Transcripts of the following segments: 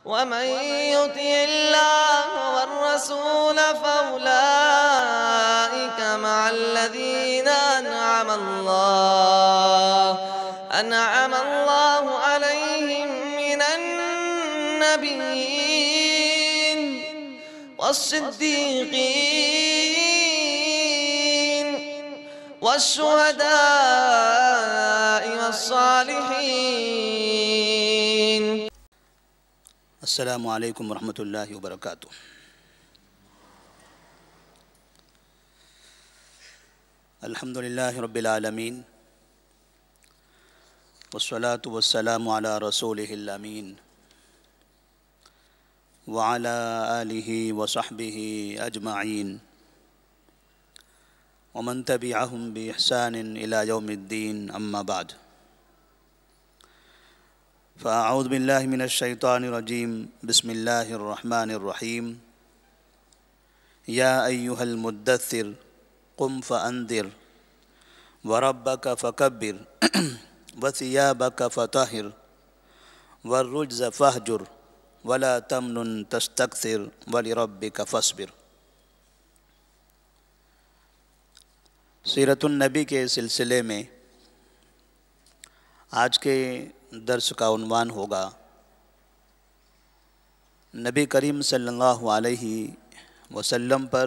ومن يطع الله والرسول فأولئك مع الذين أنعم الله عليهم من النبيين والصديقين والشهداء والصالحين. السلام علیکم ورحمۃ اللہ وبرکاتہ۔ الحمدللہ رب العالمین والصلاة والسلام علی رسولہ الامین وعلی آلہ وصحبہ اجمعین ومن تبعہم بإحسان الی یوم الدین، اما بعد فاعوذ باللہ من الشیطان الرجیم، بسم اللہ الرحمن الرحیم۔ یا ایہا المدثر قم فانذر وربک فکبر وثیابک فطہر والرجز فاہجر ولا تمنن تستکثر ولربک فاصبر۔ سیرت النبی کے سلسلے میں آج کے درس کا عنوان ہوگا نبی کریم صلی اللہ علیہ وسلم پر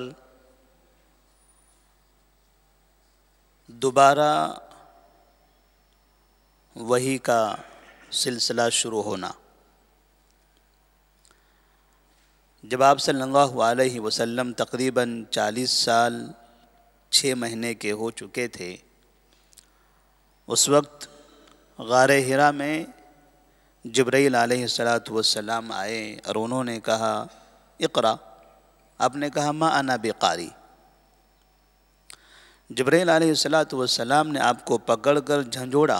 دوبارہ وحی کا سلسلہ شروع ہونا۔ جب آپ صلی اللہ علیہ وسلم تقریباً 40 سال 6 مہینے کے ہو چکے تھے، اس وقت غار حرا میں جبرائیل علیہ السلام آئے اور انہوں نے کہا اقرا۔ آپ نے کہا ما انا بقاری۔ جبرائیل علیہ السلام نے آپ کو پکڑ کر جھنجھوڑا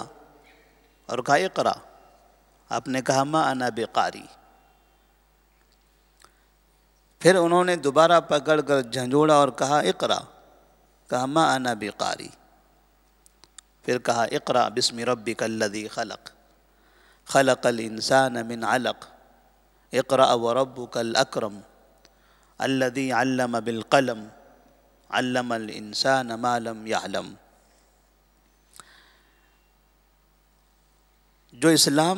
اور کہا اقرا۔ آپ نے کہا ما انا بقاری۔ پھر انہوں نے دوبارہ پکڑ کر جھنجھوڑا اور کہا اقرا، کہا ما انا بقاری۔ پھر کہا اقرأ بسم ربک الذی خلق خلق الانسان من علق اقرأ وربک الاکرم الذی علم بالقلم علم الانسان ما لم يعلم۔ جو اسلام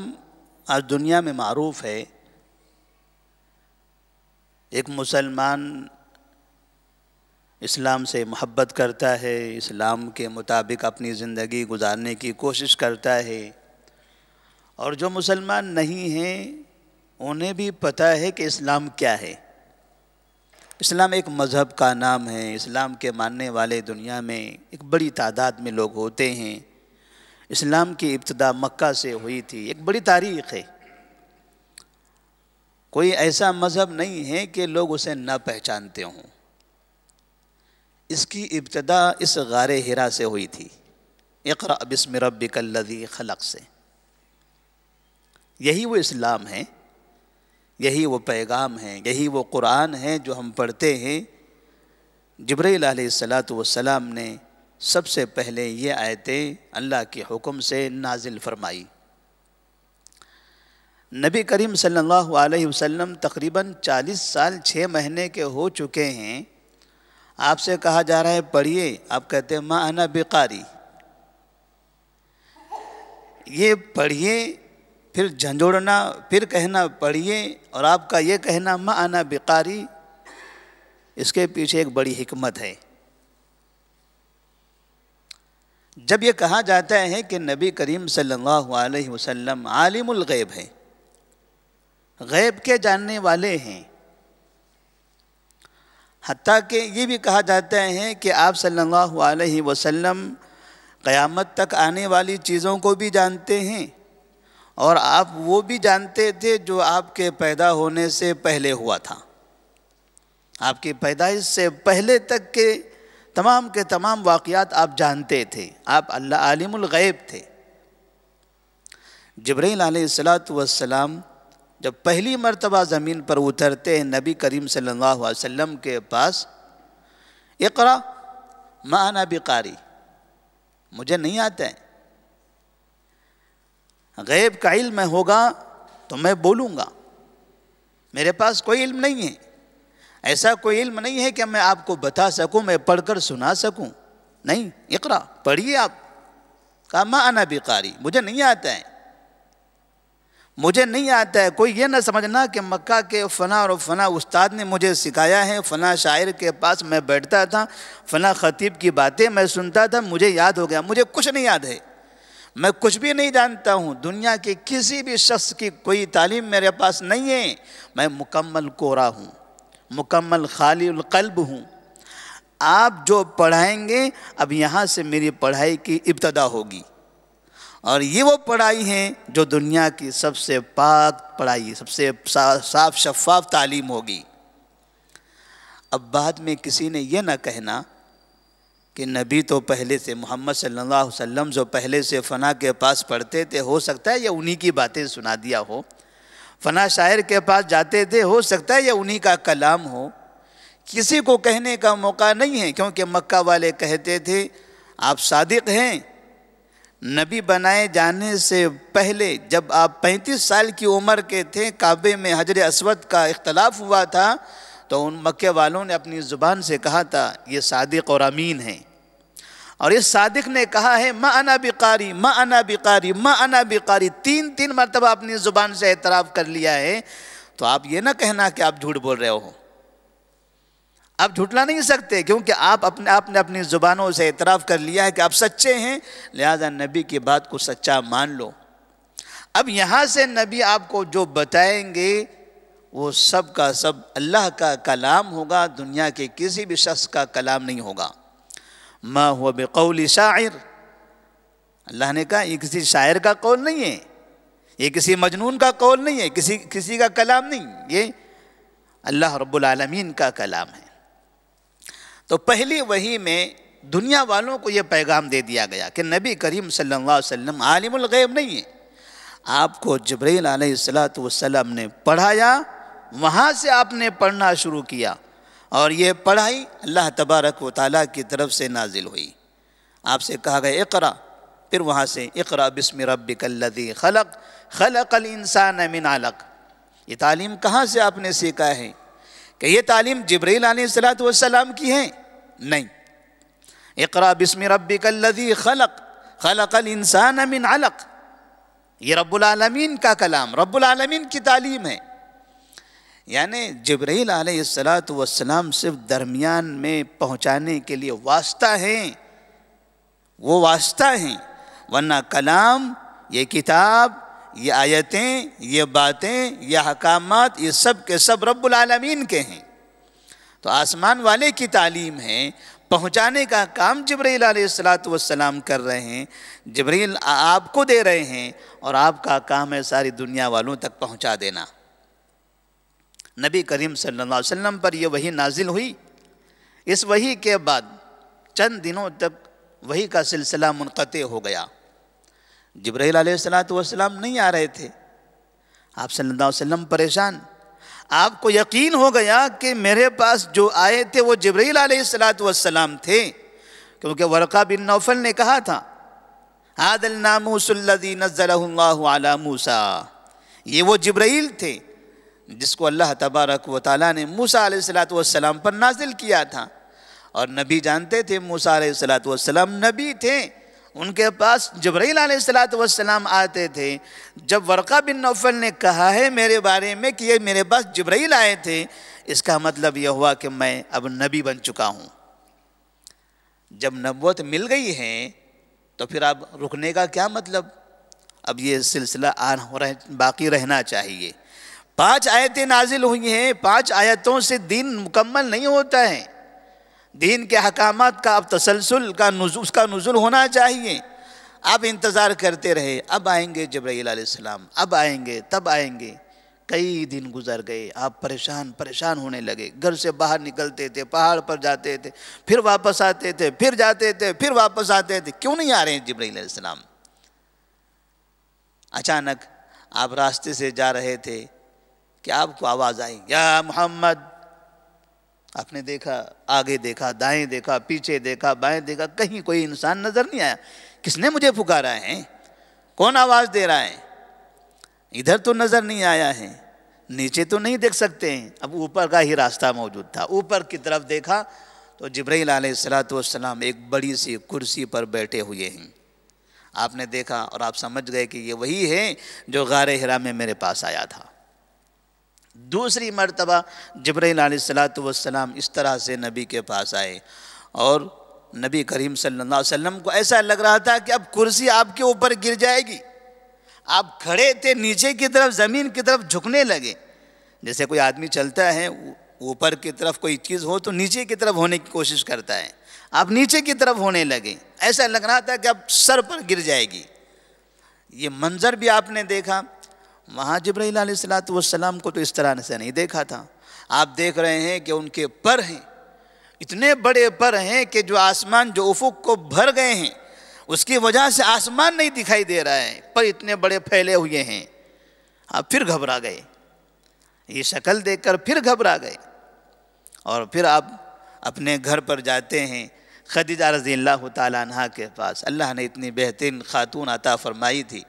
آج دنیا میں معروف ہے، ایک مسلمان اسلام سے محبت کرتا ہے، اسلام کے مطابق اپنی زندگی گزارنے کی کوشش کرتا ہے، اور جو مسلمان نہیں ہیں انہیں بھی پتہ ہے کہ اسلام کیا ہے۔ اسلام ایک مذہب کا نام ہے، اسلام کے ماننے والے دنیا میں ایک بڑی تعداد میں لوگ ہوتے ہیں۔ اسلام کی ابتدا مکہ سے ہوئی تھی، ایک بڑی تاریخ ہے۔ کوئی ایسا مذہب نہیں ہے کہ لوگ اسے نہ پہچانتے ہوں۔ اس کی ابتدا اس غار حرا سے ہوئی تھی، اقرأ بسم ربک الذی خلق سے۔ یہی وہ اسلام ہے، یہی وہ پیغام ہے، یہی وہ قرآن ہے جو ہم پڑھتے ہیں۔ جبرائیل علیہ السلام نے سب سے پہلے یہ آیتیں اللہ کے حکم سے نازل فرمائی۔ نبی کریم صلی اللہ علیہ وسلم تقریباً 40 سال 6 مہینے کے ہو چکے ہیں۔ آپ سے کہا جا رہا ہے پڑھیے، آپ کہتے ہیں ما انا بقاری۔ یہ پڑھیے، پھر جھنجھوڑنا، پھر کہنا پڑھیے، اور آپ کا یہ کہنا ما انا بقاری، اس کے پیچھے ایک بڑی حکمت ہے۔ جب یہ کہا جاتا ہے کہ نبی کریم صلی اللہ علیہ وسلم عالم الغیب ہے، غیب کے جاننے والے ہیں، حتیٰ کہ یہ بھی کہا جاتا ہے کہ آپ صلی اللہ علیہ وسلم قیامت تک آنے والی چیزوں کو بھی جانتے ہیں، اور آپ وہ بھی جانتے تھے جو آپ کے پیدا ہونے سے پہلے ہوا تھا۔ آپ کی پیدائش سے پہلے تک کے تمام واقعات آپ جانتے تھے۔ آپ اللہ عالم الغیب تھے۔ جبرائیل علیہ السلام جب پہلی مرتبہ زمین پر اترتے ہیں نبی کریم صلی اللہ علیہ وسلم کے پاس، اقرأ ما انا بقاری، مجھے نہیں آتا ہے، غیب کا علم ہوگا تو میں بولوں گا، میرے پاس کوئی علم نہیں ہے، ایسا کوئی علم نہیں ہے کہ میں آپ کو بتا سکوں، میں پڑھ کر سنا سکوں، نہیں، اقرا، پڑھیے آپ۔ کہا ما انا بقاری، مجھے نہیں آتا ہے، مجھے نہیں آتا ہے۔ کوئی یہ نہ سمجھنا کہ مکہ کے فلاں اور فلاں استاد نے مجھے سکھایا ہے، فلاں شاعر کے پاس میں بیٹھتا تھا، فلاں خطیب کی باتیں میں سنتا تھا، مجھے یاد ہو گیا۔ مجھے کچھ نہیں یاد ہے، میں کچھ بھی نہیں جانتا ہوں، دنیا کے کسی بھی شخص کی کوئی تعلیم میرے پاس نہیں ہے، میں مکمل کورا ہوں، مکمل خالی القلب ہوں۔ آپ جو پڑھائیں گے، اب یہاں سے میری پڑھائی کی ابتدا ہوگی، اور یہ وہ پڑھائی ہے جو دنیا کی سب سے پاک پڑھائی، سب سے صاف شفاف تعلیم ہوگی۔ اب بعد میں کسی نے یہ نہ کہنا کہ نبی تو پہلے سے، محمد صلی اللہ علیہ وسلم جو پہلے سے فنا کے پاس پڑھتے تھے، ہو سکتا ہے یہ انہی کی باتیں سنا دیا ہو، فنا شاعر کے پاس جاتے تھے، ہو سکتا ہے یہ انہی کا کلام ہو۔ کسی کو کہنے کا موقع نہیں ہے، کیونکہ مکہ والے کہتے تھے آپ صادق ہیں، نبی بنائے جانے سے پہلے جب آپ 35 سال کی عمر کے تھے، کعبے میں حجر اسود کا اختلاف ہوا تھا، تو ان مکے والوں نے اپنی زبان سے کہا تھا یہ صادق اور امین ہیں، اور اس صادق نے کہا ہے ما انا بقاری، ما انا بقاری، ما انا بقاری، تین مرتبہ اپنی زبان سے اعتراف کر لیا ہے۔ تو آپ یہ نہ کہنا کہ آپ جھوٹ بول رہے ہو، آپ جھوٹلا نہیں سکتے، کیونکہ آپ نے اپنی زبانوں سے اعتراف کر لیا ہے کہ آپ سچے ہیں، لہذا نبی کی بات کو سچا مان لو۔ اب یہاں سے نبی آپ کو جو بتائیں گے وہ سب کا سب اللہ کا کلام ہوگا، دنیا کے کسی بھی شخص کا کلام نہیں ہوگا۔ ما هو بقول شاعر، اللہ نے کہا یہ کسی شاعر کا قول نہیں ہے، یہ کسی مجنون کا قول نہیں ہے، کسی کا کلام نہیں، یہ اللہ رب العالمین کا کلام ہے۔ تو پہلی وحی میں دنیا والوں کو یہ پیغام دے دیا گیا کہ نبی کریم صلی اللہ علیہ وسلم عالم الغیب نہیں ہے، آپ کو جبرائیل علیہ السلام نے پڑھایا، وہاں سے آپ نے پڑھنا شروع کیا، اور یہ پڑھائی اللہ تبارک و تعالیٰ کی طرف سے نازل ہوئی۔ آپ سے کہا گیا اقرا، پھر وہاں سے اقرا بسم ربک الذی خلق، خلق الانسان من علق۔ یہ تعلیم کہاں سے آپ نے سیکھا ہے؟ کہ یہ تعلیم جبرائیل علیہ السلام کی ہے؟ نہیں، اقرا بسم ربک الذی خلق، خلق الانسان من علق، یہ رب العالمین کا کلام، رب العالمین کی تعلیم ہے۔ یعنی جبرائیل علیہ السلام صرف درمیان میں پہنچانے کے لیے واسطہ ہیں، وہ واسطہ ہیں، ورنہ کلام، یہ کتاب، یہ آیتیں، یہ باتیں، یہ احکامات، یہ سب کے سب رب العالمین کے ہیں۔ تو آسمان والے کی تعلیم ہے، پہنچانے کا کام جبرائیل علیہ السلام کر رہے ہیں، جبرائیل آپ کو دے رہے ہیں، اور آپ کا کام ہے ساری دنیا والوں تک پہنچا دینا۔ نبی کریم صلی اللہ علیہ وسلم پر یہ وحی نازل ہوئی۔ اس وحی کے بعد چند دنوں تک وحی کا سلسلہ منقطع ہو گیا، جبرائیل علیہ السلام نہیں آ رہے تھے، آپ صلی اللہ علیہ وسلم پریشان۔ آپ کو یقین ہو گیا کہ میرے پاس جو آئے تھے وہ جبرائیل علیہ السلام تھے، کیونکہ ورقہ بن نوفل نے کہا تھا هذا الناموس الذي نزله الله على موسیٰ، یہ وہ جبرائیل تھے جس کو اللہ تبارک و تعالیٰ نے موسیٰ علیہ السلام پر نازل کیا تھا، اور نبی جانتے تھے موسیٰ علیہ السلام نبی تھے، ان کے پاس جبرائیل علیہ السلام آتے تھے۔ جب ورقہ بن نوفل نے کہا ہے میرے بارے میں کہ یہ میرے پاس جبرائیل آئے تھے، اس کا مطلب یہ ہوا کہ میں اب نبی بن چکا ہوں۔ جب نبوت مل گئی ہے تو پھر اب رکنے کا کیا مطلب؟ اب یہ سلسلہ باقی رہنا چاہیے۔ 5 آیتیں نازل ہوئی ہیں، 5 آیتوں سے دین مکمل نہیں ہوتا ہے، دین کے احکامات کا اب تسلسل کا اس کا نزول ہونا چاہیے۔ اب انتظار کرتے رہے، اب آئیں گے جبرائیل علیہ السلام، اب آئیں گے، تب آئیں گے۔ کئی دن گزر گئے، آپ پریشان ہونے لگے، گھر سے باہر نکلتے تھے، پہاڑ پر جاتے تھے، پھر واپس آتے تھے، پھر جاتے تھے، پھر واپس آتے تھے، کیوں نہیں آ رہے ہیں جبرائیل علیہ السلام؟ اچانک آپ راستے سے جا رہے تھے کہ آپ کو آواز آئی یا محمد۔ آپ نے دیکھا، آگے دیکھا، دائیں دیکھا، پیچھے دیکھا، بائیں دیکھا، کہیں کوئی انسان نظر نہیں آیا۔ کس نے مجھے پکارا ہے؟ کون آواز دے رہا ہے؟ ادھر تو نظر نہیں آیا ہے۔ نیچے تو نہیں دیکھ سکتے ہیں، اب اوپر کا ہی راستہ موجود تھا۔ اوپر کی طرف دیکھا تو جبرائیل علیہ السلام ایک بڑی سی کرسی پر بیٹھے ہوئے ہیں۔ آپ نے دیکھا اور آپ سمجھ گئے کہ یہ وہی ہے جو غار حرا میں میرے پاس آیا تھا۔ دوسری مرتبہ جبرائیل علیہ السلام اس طرح سے نبی کے پاس آئے اور نبی کریم صلی اللہ علیہ وسلم کو ایسا لگ رہا تھا کہ اب کرسی آپ کے اوپر گر جائے گی۔ آپ کھڑے تھے، نیچے کی طرف زمین کی طرف جھکنے لگے، جیسے کوئی آدمی چلتا ہے اوپر کی طرف کوئی چیز ہو تو نیچے کی طرف ہونے کی کوشش کرتا ہے، آپ نیچے کی طرف ہونے لگے، ایسا لگ رہا تھا کہ اب سر پر گر جائے گی۔ یہ منظر بھی آپ نے دیکھا۔ وہاں جبرائیل علیہ السلام کو تو اس طرح سے نہیں دیکھا تھا۔ آپ دیکھ رہے ہیں کہ ان کے پر ہیں، اتنے بڑے پر ہیں کہ جو آسمان جو افق کو بھر گئے ہیں، اس کی وجہ سے آسمان نہیں دکھائی دے رہا ہے، پر اتنے بڑے پھیلے ہوئے ہیں۔ آپ پھر گھبرا گئے، یہ شکل دیکھ کر پھر گھبرا گئے، اور پھر آپ اپنے گھر پر جاتے ہیں خدیجہ رضی اللہ تعالیٰ عنہ کے پاس۔ اللہ نے اتنی بہترین خاتون عطا فرمائی تھی۔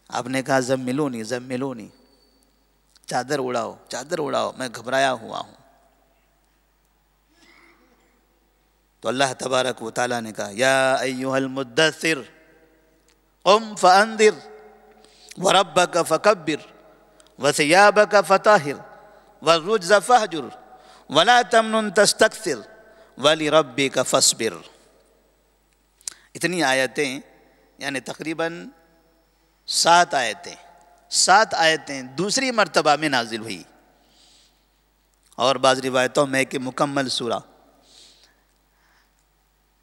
آپ نے کہا زملونی زملونی، چادر اڑاؤ چادر اڑاؤ، میں گھبرایا ہوا ہوں۔ تو اللہ تبارک و تعالیٰ نے کہا یا ایھا المدثر قم فانذر وربک فکبر وثیابک فطہر والرجز فہجر ولا تمنن تستکثر ولربک فاصبر۔ اتنی آیتیں، یعنی تقریباً 7 آیتیں دوسری مرتبہ میں نازل ہوئی، اور بعض روایتوں میں کہ مکمل سورہ،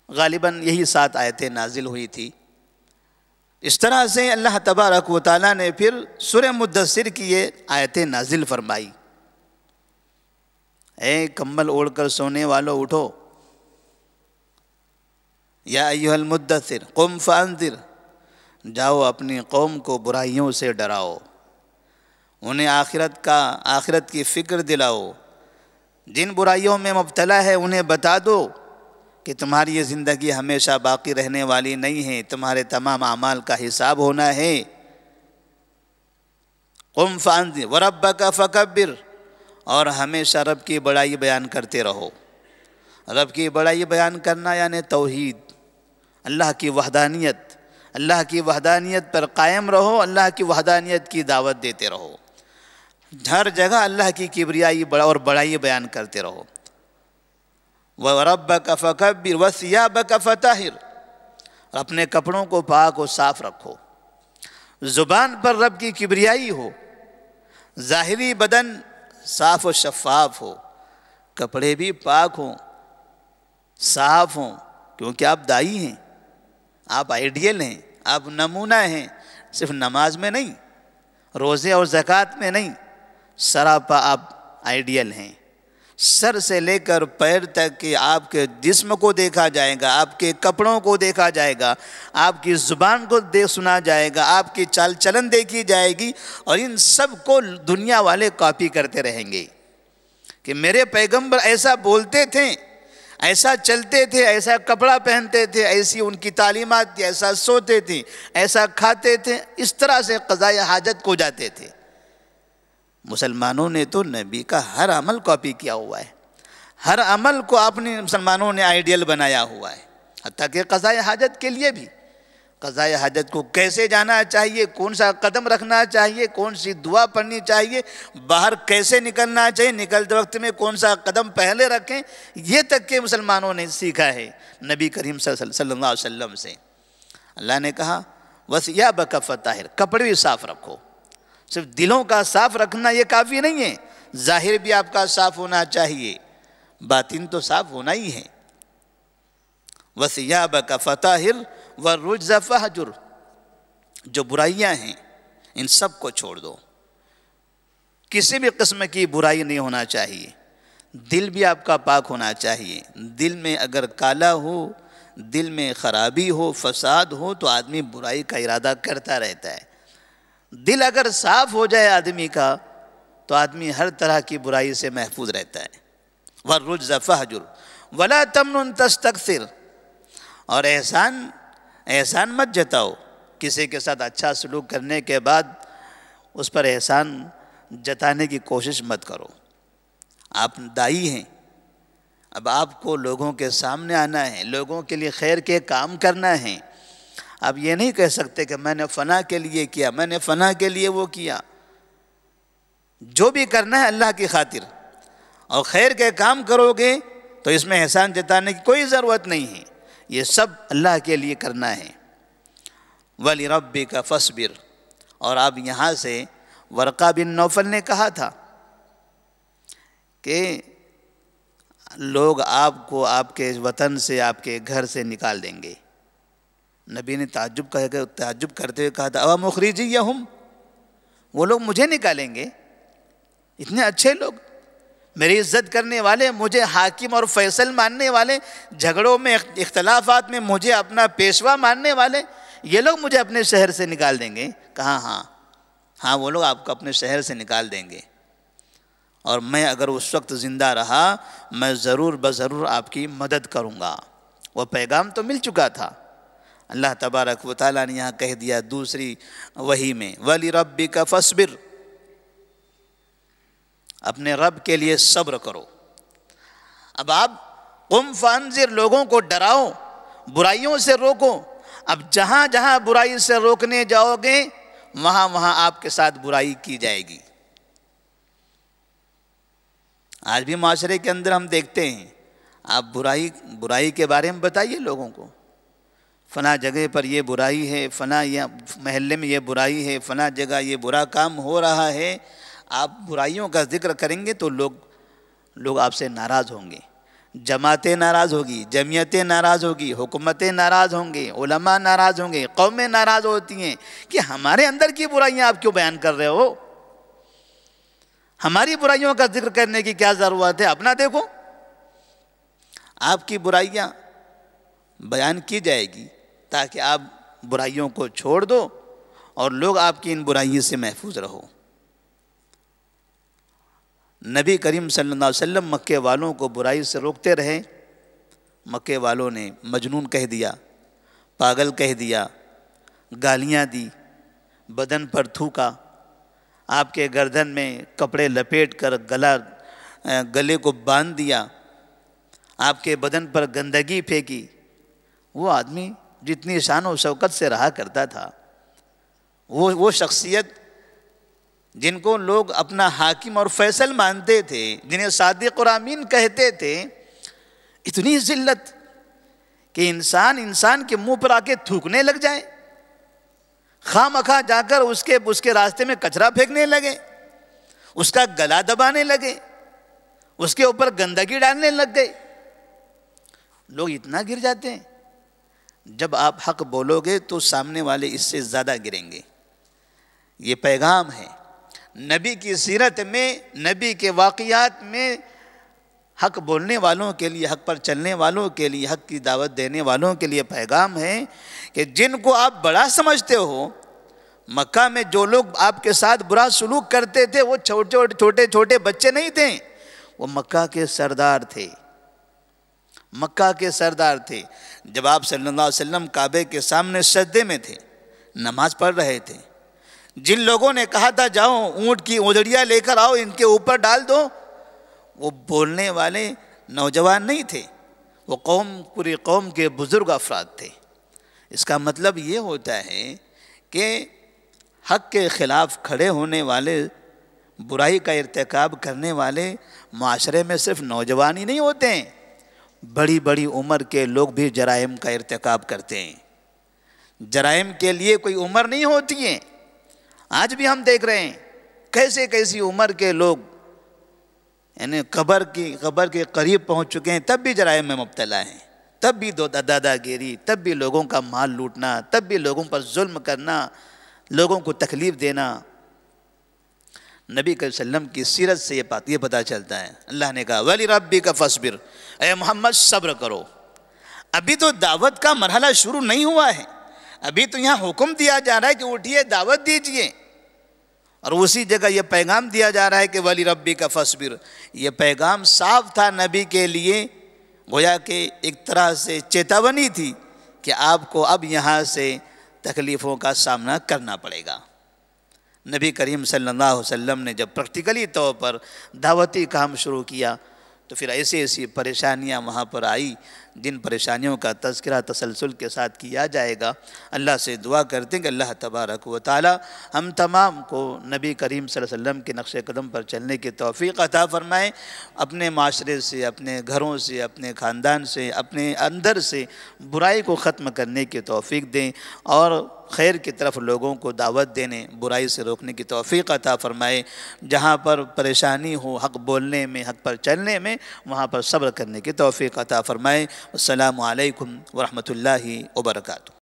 غالباً یہی 7 آیتیں نازل ہوئی تھی۔ اس طرح سے اللہ تبارک و تعالیٰ نے پھر سورہ مدثر کی یہ آیتیں نازل فرمائی۔ اے کمبل اوڑھ کر سونے والوں اٹھو، یا ایھا المدثر قم فانذر، جاؤ اپنی قوم کو برائیوں سے ڈراؤ، انہیں آخرت کی فکر دلاؤ، جن برائیوں میں مبتلا ہے انہیں بتا دو کہ تمہاری یہ زندگی ہمیشہ باقی رہنے والی نہیں ہے، تمہارے تمام اعمال کا حساب ہونا ہے۔ قم فانذر وربک فکبر، اور ہمیشہ رب کی بڑائی بیان کرتے رہو۔ رب کی بڑائی بیان کرنا یعنی توحید، اللہ کی وحدانیت پر قائم رہو، اللہ کی وحدانیت کی دعوت دیتے رہو، ہر جگہ اللہ کی کبریائی اور بڑائی بیان کرتے رہو۔ وَرَبَّكَ فَكَبِّرْ وَثِيَابَكَ فَطَهِّرْ، اور اپنے کپڑوں کو پاک و صاف رکھو، زبان پر رب کی کبریائی ہو، ظاہری بدن صاف و شفاف ہو، کپڑے بھی پاک ہوں، صاف ہوں، کیونکہ آپ داعی ہیں، آپ آئیڈیل ہیں، آپ نمونہ ہیں، صرف نماز میں نہیں، روزے اور زکوٰۃ میں نہیں، سراپا آپ آئیڈیل ہیں۔ سر سے لے کر پیر تک کہ آپ کے جسم کو دیکھا جائے گا، آپ کے کپڑوں کو دیکھا جائے گا، آپ کی زبان کو سنا جائے گا، آپ کی چال چلن دیکھی جائے گی، اور ان سب کو دنیا والے کاپی کرتے رہیں گے کہ میرے پیغمبر ایسا بولتے تھے، ایسا چلتے تھے، ایسا کپڑا پہنتے تھے، ایسی ان کی تعلیمات تھی، ایسا سوتے تھے، ایسا کھاتے تھے، اس طرح سے قضائے حاجت کو جاتے تھے۔ مسلمانوں نے تو نبی کا ہر عمل کاپی کیا ہوا ہے، ہر عمل کو اپنے مسلمانوں نے آئیڈیل بنایا ہوا ہے، حتیٰ کہ قضائے حاجت کے لیے بھی۔ قضائے حاجت کو کیسے جانا چاہیے، کون سا قدم رکھنا چاہیے، کون سی دعا پڑھنی چاہیے، باہر کیسے نکلنا چاہیے، نکلتے وقت میں کون سا قدم پہلے رکھیں، یہ تک کہ مسلمانوں نے سیکھا ہے نبی کریم صلی اللہ علیہ وسلم سے۔ اللہ نے کہا وَثِيَابَكَ فَطَهِّرْ، کپڑے بھی صاف رکھو۔ صرف دلوں کا صاف رکھنا یہ کافی نہیں ہے، ظاہر بھی آپ کا صاف ہونا چاہیے، باطن تو صاف ہونا ہی ہے۔ وَثِيَابَكَ فَطَهِّرْ وَالرُّجْزَ فَهْجُرْ، جو برائیاں ہیں ان سب کو چھوڑ دو، کسی بھی قسم کی برائی نہیں ہونا چاہیے، دل بھی آپ کا پاک ہونا چاہیے۔ دل میں اگر کالا ہو، دل میں خرابی ہو، فساد ہو، تو آدمی برائی کا ارادہ کرتا رہتا ہے۔ دل اگر صاف ہو جائے آدمی کا تو آدمی ہر طرح کی برائی سے محفوظ رہتا ہے۔ وَالرُّجْزَ فَهْجُرْ وَلَا تَمْنُن تَسْتَكْثِرْ، اور احسان مت جتاؤ، کسی کے ساتھ اچھا سلوک کرنے کے بعد اس پر احسان جتانے کی کوشش مت کرو. آپ دائی ہیں، اب آپ کو لوگوں کے سامنے آنا ہے، لوگوں کے لیے خیر کے کام کرنا ہے. آپ یہ نہیں کہہ سکتے کہ میں نے فلاں کے لیے کیا، میں نے فلاں کے لیے وہ کیا. جو بھی کرنا ہے اللہ کی خاطر، اور خیر کے کام کرو گے تو اس میں احسان جتانے کی کوئی ضرورت نہیں ہے. یہ سب اللہ کے لیے کرنا ہے. وَلِرَبِّكَ فَاصْبِرْ. اور آپ یہاں سے ورقہ بن نوفل نے کہا تھا کہ لوگ آپ کو آپ کے وطن سے، آپ کے گھر سے نکال دیں گے. نبی نے تعجب کرتے ہوئے کہا تھا اَوَ مُخْرِجِيَّهُمْ، وہ لوگ مجھے نکالیں گے؟ اتنے اچھے لوگ، میری عزت کرنے والے، مجھے حاکم اور فیصل ماننے والے، جھگڑوں میں اختلافات میں مجھے اپنا پیشوا ماننے والے، یہ لوگ مجھے اپنے شہر سے نکال دیں گے؟ کہا ہاں وہ لوگ آپ کو اپنے شہر سے نکال دیں گے، اور میں اگر اس وقت زندہ رہا میں ضرور بضرور آپ کی مدد کروں گا. وہ پیغام تو مل چکا تھا. اللہ تبارک و تعالیٰ نے یہاں کہہ دیا دوسری وحی میں وَلِرَبِّكَ فَاصْبِرْ، اپنے رب کے لیے صبر کرو. اب آپ قم فانذر، لوگوں کو ڈراؤ، برائیوں سے روکو. اب جہاں جہاں برائی سے روکنے جاؤ گے وہاں وہاں آپ کے ساتھ برائی کی جائے گی. آج بھی معاشرے کے اندر ہم دیکھتے ہیں، آپ برائی کے بارے میں بتائیے لوگوں کو، فلاں جگہ پر یہ برائی ہے، فلاں محلے میں یہ برائی ہے، فلاں جگہ یہ برا کام ہو رہا ہے. آپ برائیوں کا ذکر کریں گے تو لوگ آپ سے ناراض ہوں گے. جماعتیں ناراض ہوگی، جمعیتیں ناراض ہوگی، حکومتیں ناراض ہوں گے، علماء ناراض ہوں گے، قومیں ناراض ہوتی ہیں کہ ہمارے اندر کی برائیاں آپ کیوں بیان کر رہے ہو؟ ہماری برائیوں کا ذکر کرنے کی کیا ضرورت ہے؟ اپنا دیکھو. آپ کی برائیاں بیان کی جائے گی تاکہ آپ برائیوں کو چھوڑ دو اور لوگ آپ کی ان برائیوں سے محفوظ رہو. نبی کریم صلی اللہ علیہ وسلم مکے والوں کو برائی سے روکتے رہے. مکے والوں نے مجنون کہہ دیا، پاگل کہہ دیا، گالیاں دی، بدن پر تھوکا، آپ کے گردن میں کپڑے لپیٹ کر گلے کو باندھ دیا، آپ کے بدن پر گندگی پھینکی. وہ آدمی جتنی شان و شوکت سے رہا کرتا تھا، وہ شخصیت جن کو لوگ اپنا حاکم اور فیصل مانتے تھے، جنہیں صادق اور امین کہتے تھے، اتنی ذلت کہ انسان کے منہ پر آ کے تھوکنے لگ جائے، خواہ مخواہ جا کر اس کے راستے میں کچرا پھینکنے لگے، اس کا گلا دبانے لگے، اس کے اوپر گندگی ڈالنے لگ گئے. لوگ اتنا گر جاتے ہیں. جب آپ حق بولو گے تو سامنے والے اس سے زیادہ گریں گے. یہ پیغام ہے نبی کی سیرت میں، نبی کے واقعات میں. حق بولنے والوں کے لیے، حق پر چلنے والوں کے لیے، حق کی دعوت دینے والوں کے لیے پیغام ہے کہ جن کو آپ بڑا سمجھتے ہو، مکہ میں جو لوگ آپ کے ساتھ برا سلوک کرتے تھے وہ چھوٹے بچے نہیں تھے، وہ مکہ کے سردار تھے. مکہ کے سردار تھے. جب آپ صلی اللہ علیہ وسلم کعبے کے سامنے سجدے میں تھے، نماز پڑھ رہے تھے، جن لوگوں نے کہا تھا جاؤ اونٹ کی اونجڑیاں لے کر آؤ ان کے اوپر ڈال دو، وہ بولنے والے نوجوان نہیں تھے، وہ پوری قوم کے بزرگ افراد تھے. اس کا مطلب یہ ہوتا ہے کہ حق کے خلاف کھڑے ہونے والے، برائی کا ارتکاب کرنے والے معاشرے میں صرف نوجوان ہی نہیں ہوتے ہیں، بڑی بڑی عمر کے لوگ بھی جرائم کا ارتکاب کرتے ہیں. جرائم کے لیے کوئی عمر نہیں ہوتی ہے. آج بھی ہم دیکھ رہے ہیں کیسی عمر کے لوگ یعنی قبر کے قریب پہنچ چکے ہیں، تب بھی جرائم میں مبتلا ہیں، تب بھی دادا گیری، تب بھی لوگوں کا مال لوٹنا، تب بھی لوگوں پر ظلم کرنا، لوگوں کو تکلیف دینا. نبی صلی اللہ علیہ وسلم کی سیرت سے یہ پتہ چلتا ہے. اللہ نے کہا وَلِرَبِّكَ فَاصْبِرْ، اے محمد صبر کرو. ابھی تو دعوت کا مرحلہ شروع نہیں ہوا ہے، ابھی تو یہاں حکم دیا جا رہا ہے کہ اٹھیے دعوت دیجئے، اور اسی جگہ یہ پیغام دیا جا رہا ہے کہ وَلِرَبِّكَ فَاصْبِرْ. یہ پیغام صاف تھا نبی کے لیے، گویا کہ ایک طرح سے چیتاونی تھی کہ آپ کو اب یہاں سے تکلیفوں کا سامنا کرنا پڑے گا. نبی کریم صلی اللہ علیہ وسلم نے جب پریکٹیکلی طور پر دعوتی کام شروع کیا تو پھر ایسی ایسی پریشانیاں وہاں پر آئی جن پریشانیوں کا تذکرہ تسلسل کے ساتھ کیا جائے گا۔ اللہ سے دعا کرتے ہیں کہ اللہ تبارک و تعالی ہم تمام کو نبی کریم صلی اللہ علیہ وسلم کے نقش قدم پر چلنے کی توفیق عطا فرمائے، اپنے معاشرے سے، اپنے گھروں سے، اپنے خاندان سے، اپنے اندر سے برائی کو ختم کرنے کی توفیق دیں اور خیر کی طرف لوگوں کو دعوت دینے، برائی سے روکنے کی توفیق عطا فرمائے۔ جہاں پر پریشانی ہو حق بولنے میں، حق پر چلنے میں، وہاں پر صبر کرنے کی توفیق عطا فرمائے۔ السلام علیکم ورحمۃ اللہ وبرکاتہ۔